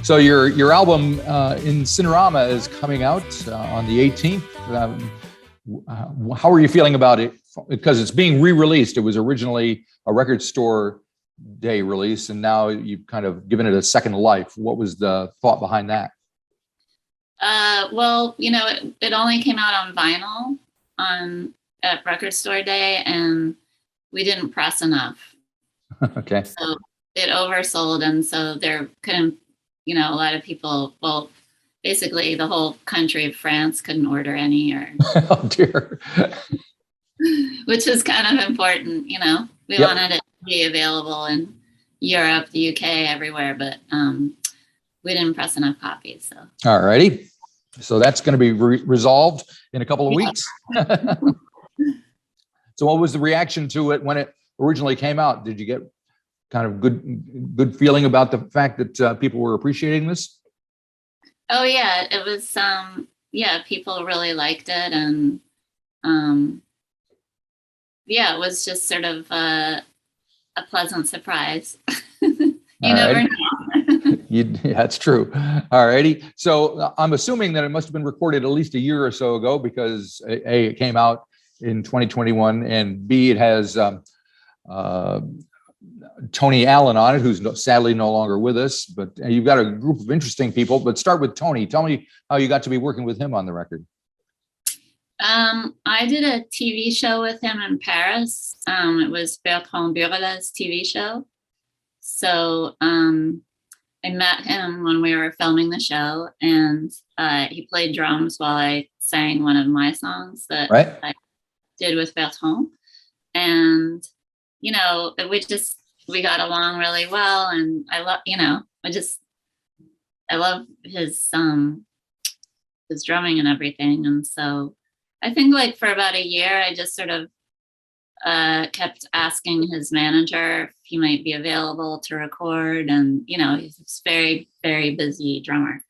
So your album In Cinerama is coming out on the 18th. How are you feeling about it? Because it's being re-released. It was originally a record store day release, and now you've kind of given it a second life. What was the thought behind that? Well, it only came out on vinyl at record store day, and we didn't press enough. Okay. So it oversold, and so there couldn't, a lot of people, well, basically the whole country of France couldn't order any, or Oh dear. which is kind of important, we Yep. wanted it to be available in Europe, the UK, everywhere, but we didn't press enough copies. So All righty. So that's going to be resolved in a couple of weeks. So what was the reaction to it when it originally came out? Did you get kind of good feeling about the fact that people were appreciating this? Oh yeah, it was people really liked it, and it was just sort of a pleasant surprise. You never know. That's true. All righty. So I'm assuming that it must have been recorded at least a year or so ago, because A, it came out in 2021, and B, it has Tony Allen on it, who's sadly no longer with us, but you've got a group of interesting people. But start with Tony. Tell me how you got to be working with him on the record. I did a TV show with him in Paris. It was Bertrand Burela's TV show. So I met him when we were filming the show, and he played drums while I sang one of my songs that I did with Bertrand. And, we got along really well, and I love, I love his drumming and everything. And so I think for about a year, I just sort of kept asking his manager if he might be available to record. And, he's a very, very busy drummer.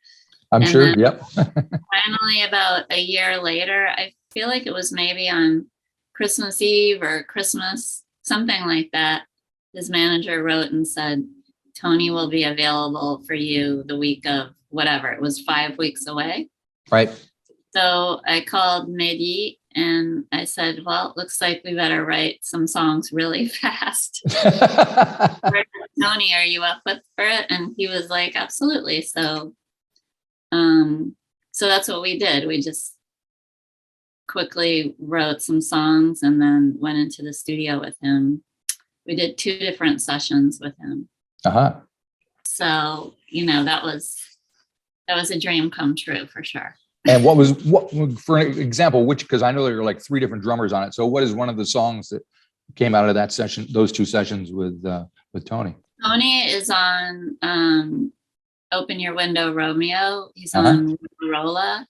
I'm sure. Then, yep. Finally, about a year later, I feel like it was maybe on Christmas Eve or Christmas, something like that, his manager wrote and said, Tony will be available for you the week of whatever. It was 5 weeks away. Right. So I called Mehdi and I said, well, it looks like we better write some songs really fast. Tony, are you up for it? And he was like, absolutely. So that's what we did. We just quickly wrote some songs and then went into the studio with him. We did 2 different sessions with him. Uh-huh. So, that was a dream come true for sure. And what, for example, because I know there are like 3 different drummers on it. So what is one of the songs that came out of that session, those 2 sessions with Tony? Tony is on Open Your Window, Romeo. He's on Rolla.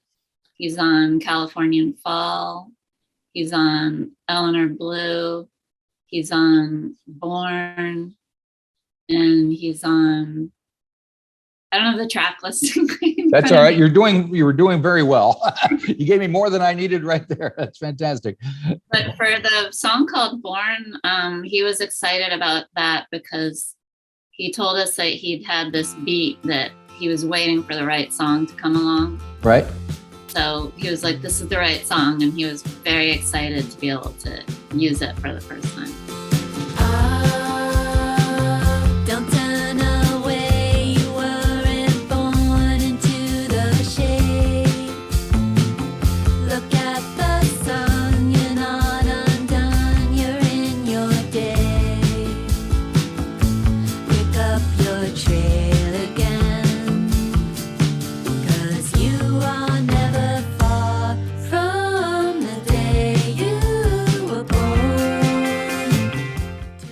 He's on Californian Fall. He's on Eleanor Blue. He's on Born. And he's on, I don't have the track listing. That's all right. You were doing very well. You gave me more than I needed right there. That's fantastic. But for the song called Born, he was excited about that because he told us that he'd had this beat that he was waiting for the right song to come along. Right. So he was like, this is the right song. And he was very excited to be able to use it for the first time.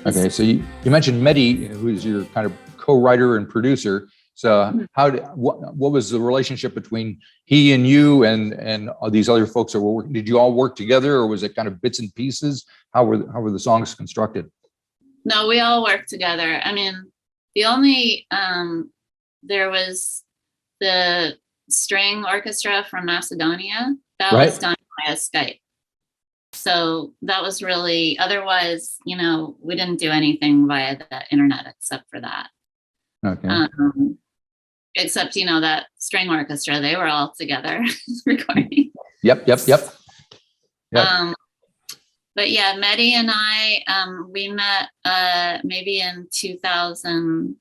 Okay, so you mentioned Mehdi, who's your kind of co-writer and producer. So what was the relationship between he and you and these other folks that were working? Did you all work together, or was it kind of bits and pieces? How were the songs constructed? No, we all worked together. I mean, the only there was the string orchestra from Macedonia that was done via Skype. So that was really, otherwise, we didn't do anything via the internet except for that. Okay. except, that string orchestra, they were all together recording. Yep. But yeah, Mehdi and I, we met maybe in 2000,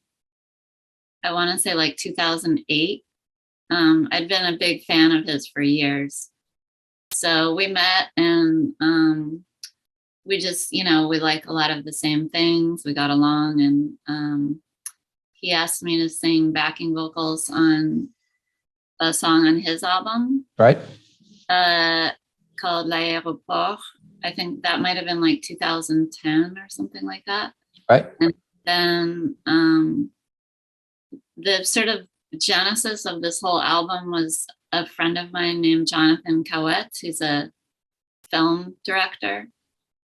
I want to say like 2008. I'd been a big fan of his for years. So we met, and we just, we like a lot of the same things. We got along, and he asked me to sing backing vocals on a song on his album. Right. Called L'Aéroport. I think that might have been like 2010 or something like that. Right. And then the sort of genesis of this whole album was a friend of mine named Jonathan Cowett. He's a film director.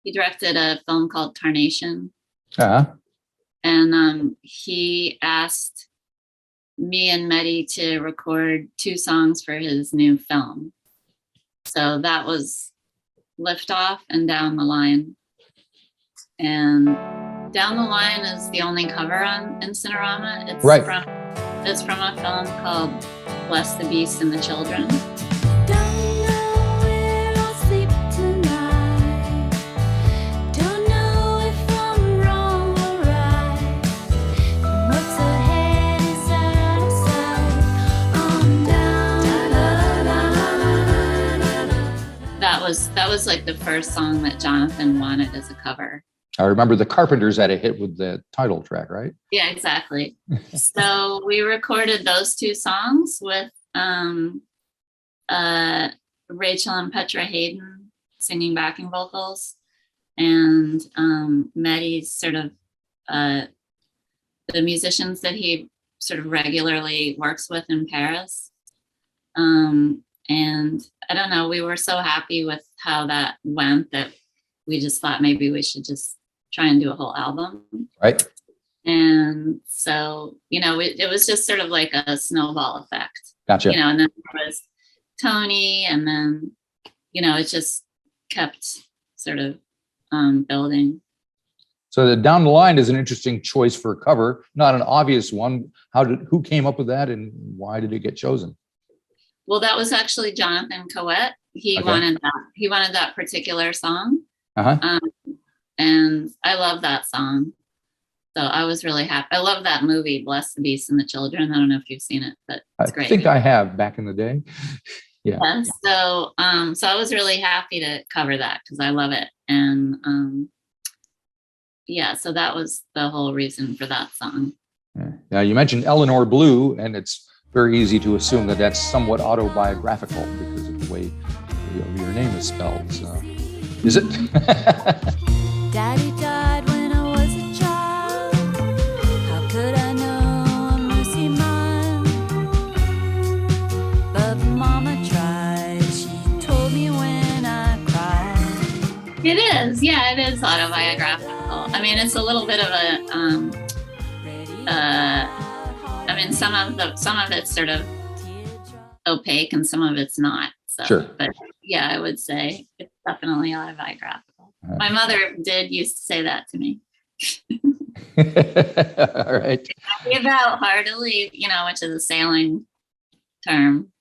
He directed a film called Tarnation. Uh-huh. And he asked me and Mehdi to record 2 songs for his new film. So that was Liftoff and Down the Line. And Down the Line is the only cover on In Cinerama. It's right. It's from a film called Bless the Beast and the Children. That was like the first song that Jonathan wanted as a cover. I remember the Carpenters had a hit with the title track, right? Yeah, exactly. So we recorded those 2 songs with Rachel and Petra Hayden singing backing vocals, and Mehdi's sort of the musicians that he sort of regularly works with in Paris. And I don't know, we were so happy with how that went that we just thought maybe we should just try and do a whole album. Right. And so, it was just sort of like a snowball effect. Gotcha. And then there was Tony, and then, it just kept sort of building. So the Down the Line is an interesting choice for a cover, not an obvious one. Who came up with that, and why did it get chosen? Well, that was actually Jonathan Cowett. He wanted that. He wanted that particular song. Uh-huh. And I love that song. So I was really happy. I love that movie, Bless the Beast and the Children. I don't know if you've seen it, but it's great. I think I have back in the day. Yeah. So I was really happy to cover that because I love it. And so that was the whole reason for that song. Yeah. Now you mentioned Eleanor Blue, and it's very easy to assume that that's somewhat autobiographical because of the way your name is spelled. So, is it? Daddy died when I was a child. How could I know a mercy mine? But Mama tried. She told me when I cried. It is. Yeah, it is autobiographical. I mean, it's a little bit of a some of it's sort of opaque and some of it's not. So, sure. But yeah, I would say it's definitely autobiographical. My mother used to say that to me. All right. Give out heartily, which is a sailing term.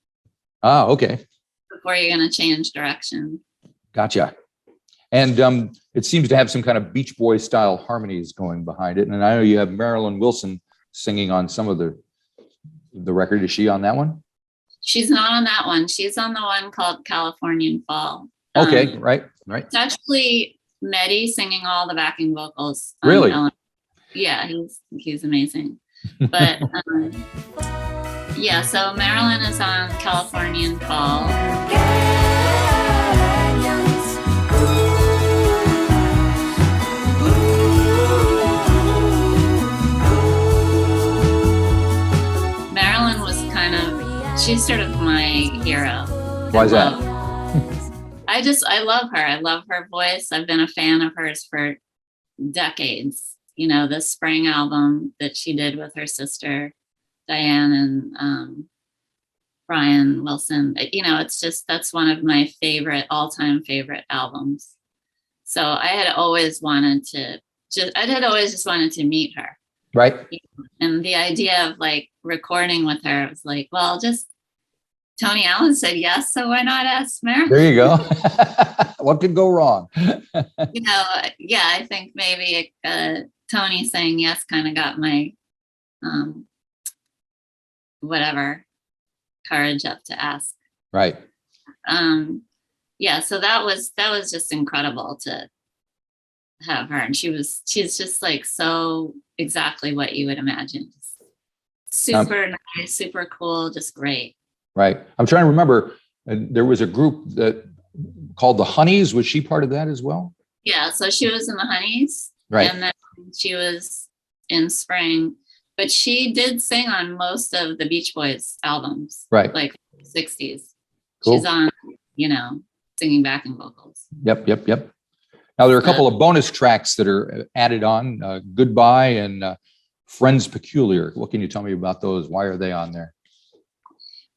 Oh, okay. Before you're going to change direction. Gotcha. And it seems to have some kind of Beach Boy style harmonies going behind it. And I know you have Marilyn Wilson singing on some of the record. Is she on that one? She's not on that one. She's on the one called Californian Fall. Okay, right. It's actually Mehdi singing all the backing vocals. Really? Yeah, he's amazing. But so Marilyn is on Californian Fall. She's sort of my hero. Why is that? I love her. I love her voice. I've been a fan of hers for decades. The Spring album that she did with her sister, Diane, and Brian Wilson. That's one of my all-time favorite albums. So I had always just wanted to meet her. Right. And the idea of like recording with her was like, well, just Tony Allen said yes, so why not ask Marilyn? There you go. What could go wrong? Yeah, I think maybe Tony saying yes kind of got my whatever courage up to ask. Right. Yeah, so that was just incredible to have her, and she's just like so exactly what you would imagine. Super nice, super cool, just great. Right. I'm trying to remember. There was a group that called the Honeys. Was she part of that as well? Yeah, so she was in the Honeys, Right. and then she was in Spring, but she did sing on most of the Beach Boys albums, Right. like 60s. Cool. She's on, singing backing vocals. Yep. Now there are a couple of bonus tracks that are added on, Goodbye and Friends Peculiar. What can you tell me about those? Why are they on there?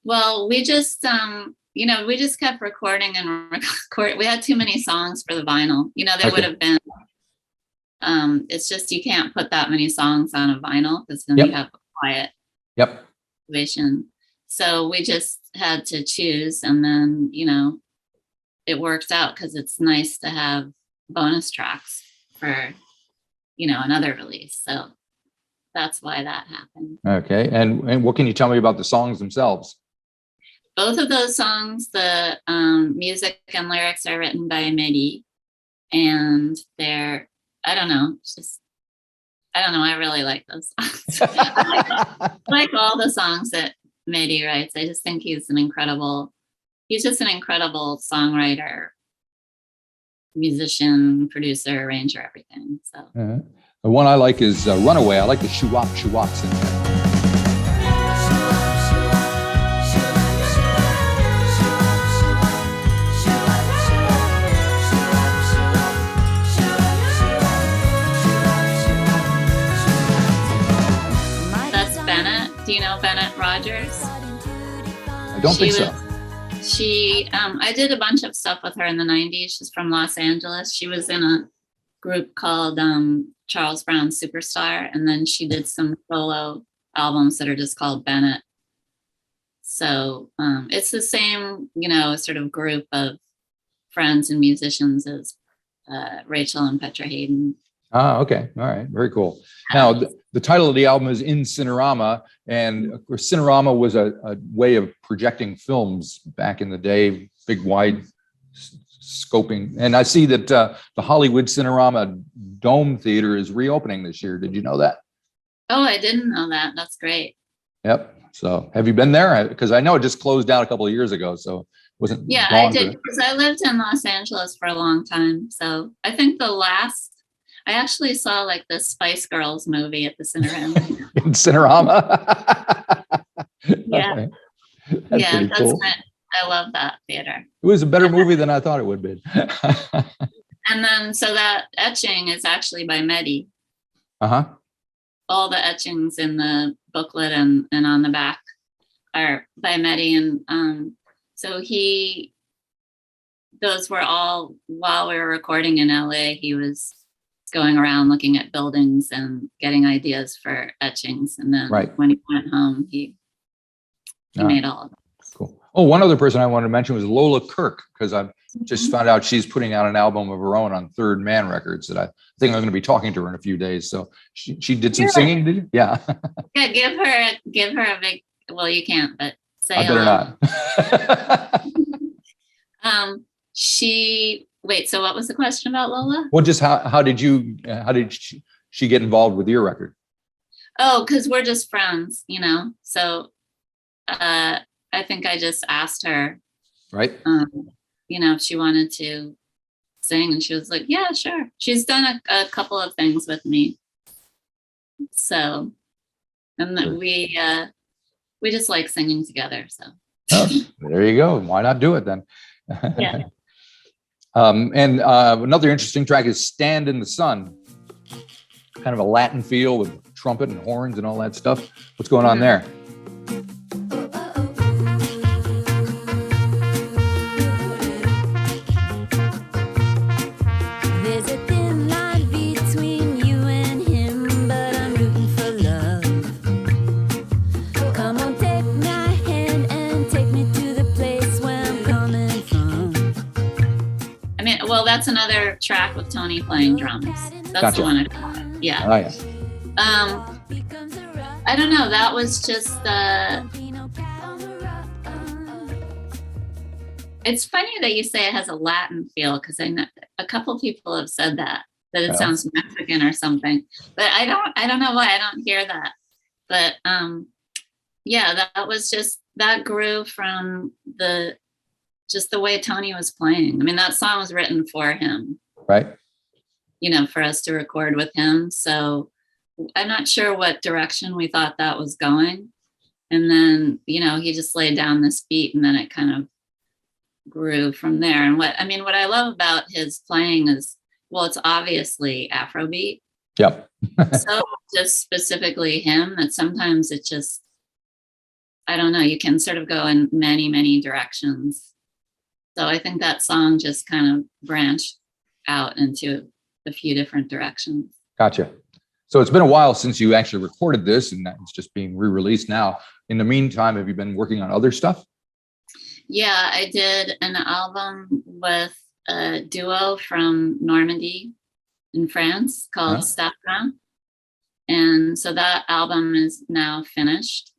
Well, we just, we just kept recording and record. We had too many songs for the vinyl. There would have been, it's just, you can't put that many songs on a vinyl because then you have a quiet situation. So we just had to choose, and then, it works out because it's nice to have bonus tracks for, another release. So that's why that happened. Okay. And what can you tell me about the songs themselves? Both of those songs, the music and lyrics are written by Mehdi, and they're, I don't know, I really like those songs. I like all the songs that Mehdi writes. I just think he's just an incredible songwriter, musician, producer, arranger, everything. So the one I like is Runaway. I like the shoo-wop, shoo-wops in there. That's Bennett. Do you know Bennett Rogers? I don't think so. I did a bunch of stuff with her in the 90s. She's from Los Angeles. She was in a group called Charles Brown Superstar, and then she did some solo albums that are just called Bennett. So it's the same, sort of group of friends and musicians as Rachel and Petra Hayden. Ah, okay. All right. Very cool. Now, the title of the album is In Cinerama. And of course, Cinerama was a way of projecting films back in the day, big, wide scoping. And I see that the Hollywood Cinerama Dome Theater is reopening this year. Did you know that? Oh, I didn't know that. That's great. Yep. So have you been there? Because I know it just closed down a couple of years ago. So wasn't. Yeah, I did, because I lived in Los Angeles for a long time. So I think I actually saw like the Spice Girls movie at the Cinerama. In Cinerama? Yeah. Okay. That's cool. I love that theater. It was a better movie than I thought it would be. And then, so that etching is actually by Mehdi. Uh-huh. All the etchings in the booklet and on the back are by Mehdi. And so those were all, while we were recording in LA, he was going around looking at buildings and getting ideas for etchings. And then when he went home, he made all of them. Cool. Oh, one other person I wanted to mention was Lola Kirk, because I've just found out she's putting out an album of her own on Third Man Records that I think I'm going to be talking to her in a few days. So she did some singing, did you? Yeah. Yeah, give her a big, well, you can't, but say I better not. Wait, so what was the question about Lola? Well, just how did she get involved with your record? Oh, because we're just friends, so I think I just asked her, right? If she wanted to sing, and she was like, yeah, sure. She's done a couple of things with me. So, and then we just like singing together. So there you go. Why not do it then? Yeah. And another interesting track is Stand in the Sun. Kind of a Latin feel with trumpet and horns and all that stuff. What's going on there? There's a thin line between you and him, but I'm rooting for take me to the place where I'm coming from. I mean, well, that's another track with Tony playing drums. That's Gotcha. the one I caught. Yeah. Oh, yeah. I don't know. That was just it's funny that you say it has a Latin feel, because I know a couple people have said that it Yeah. sounds Mexican or something, but I don't know why I don't hear that. But yeah, that was just, that grew from just the way Tony was playing. I mean, that song was written for him, Right. you know, for us to record with him. So I'm not sure what direction we thought that was going. And then, you know, he just laid down this beat, and then it kind of grew from there. And what I love about his playing is, well, it's obviously Afrobeat. Yep. So just specifically him, that sometimes it just, I don't know, you can sort of go in many, many directions. So I think that song just kind of branched out into a few different directions. Gotcha. So it's been a while since you actually recorded this, and it's just being re-released now. In the meantime, have you been working on other stuff? Yeah, I did an album with a duo from Normandy in France called Stafra. And so that album is now finished,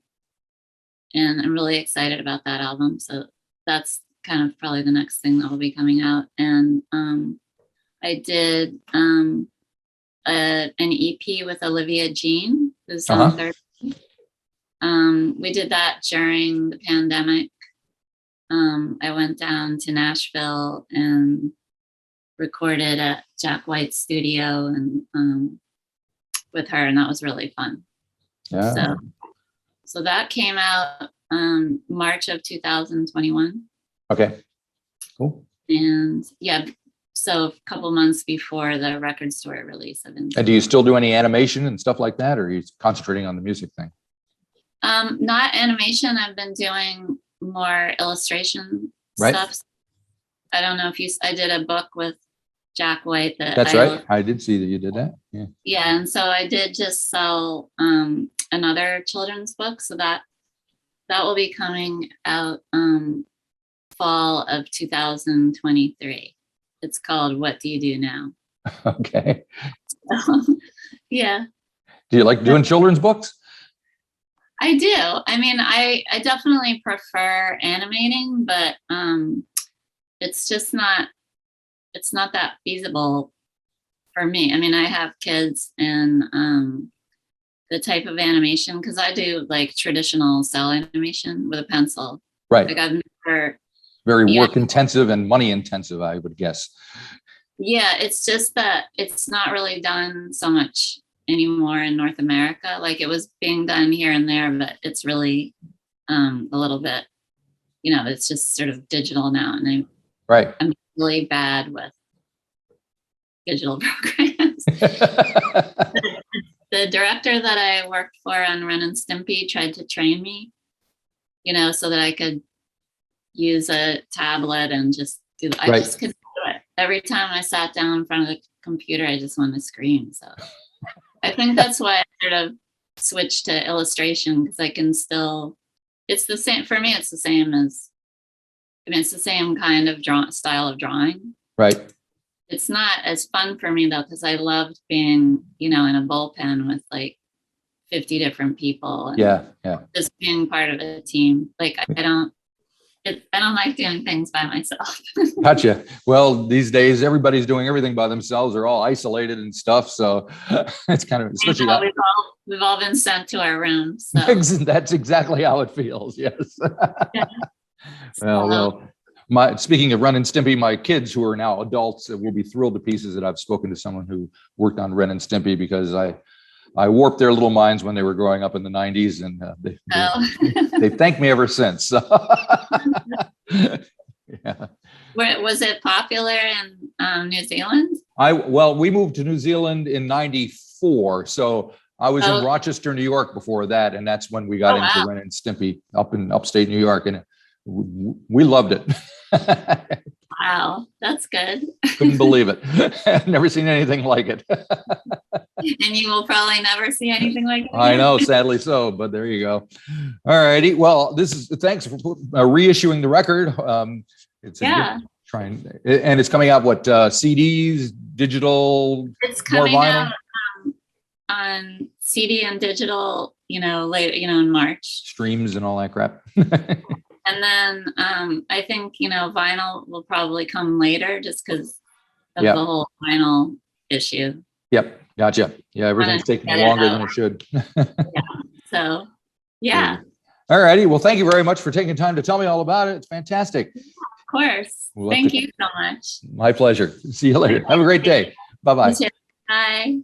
and I'm really excited about that album. So that's kind of probably the next thing that will be coming out. And I did an EP with Olivia Jean, who's on third. We did that during the pandemic. I went down to Nashville and recorded at Jack White's studio and with her, and that was really fun. Yeah. So that came out March of 2021. Okay. Cool. And yeah, so a couple months before the record store release of In Cinerama. And do you still do any animation and stuff like that, or are you concentrating on the music thing? Not animation. I've been doing more illustration Right. stuff. I don't know if I did a book with Jack White that That's right. I did see that you did that. Yeah. Yeah, and so I did just sell another children's book, so that will be coming out fall of 2023. It's called What Do You Do Now? Okay. Yeah. Do you like doing children's books? I do. I mean, I definitely prefer animating, but it's just not that feasible for me. I mean, I have kids, and the type of animation, because I do like traditional cell animation with a pencil. Right. Like I've never. Very work intensive and money intensive, I would guess. Yeah, it's just that it's not really done so much anymore in North America. Like it was being done here and there, but it's really a little bit, you know, it's just sort of digital now, and I'm really bad with digital programs. The director that I worked for on Ren and Stimpy tried to train me, you know, so that I could use a tablet and just do. I just couldn't do it. Every time I sat down in front of the computer, I just wanted to scream. So I think that's why I sort of switched to illustration, because I can still. It's the same for me. It's the same as. I mean, it's the same kind of style of drawing. Right. It's not as fun for me though, because I loved being, you know, in a bullpen with like 50 different people. And yeah. just being part of a team. Like I don't like doing things by myself. Gotcha. Well, these days everybody's doing everything by themselves. They're all isolated and stuff. So it's kind of, especially we've all been sent to our rooms. So. That's exactly how it feels. Yes. Yeah. Well, speaking of Ren and Stimpy, my kids who are now adults will be thrilled to pieces that I've spoken to someone who worked on Ren and Stimpy, because I warped their little minds when they were growing up in the 90s, and they've thanked me ever since. So. Yeah. Was it popular in New Zealand? Well, we moved to New Zealand in 94. So I was in Rochester, New York before that. And that's when we got into Ren and Stimpy up in upstate New York. And we loved it. Wow, that's good. Couldn't believe it. Never seen anything like it. And you will probably never see anything like that. I know, sadly so, but there you go. All righty. Well, thanks for reissuing the record. It's Yeah. trying, and it's coming out what, CDs, digital, It's more coming vinyl, out on CD and digital, later, in March. streams and all that crap. And then I think, vinyl will probably come later just because of Yeah. the whole vinyl issue. Yep. Gotcha. Yeah. Everything's taking get it longer out. than it should. So, yeah, All righty. Well, thank you very much for taking time to tell me all about it. It's fantastic. of course. We'll have Thank to- you so much. My pleasure. See you later. Have a great day. Bye-bye. You too. Bye.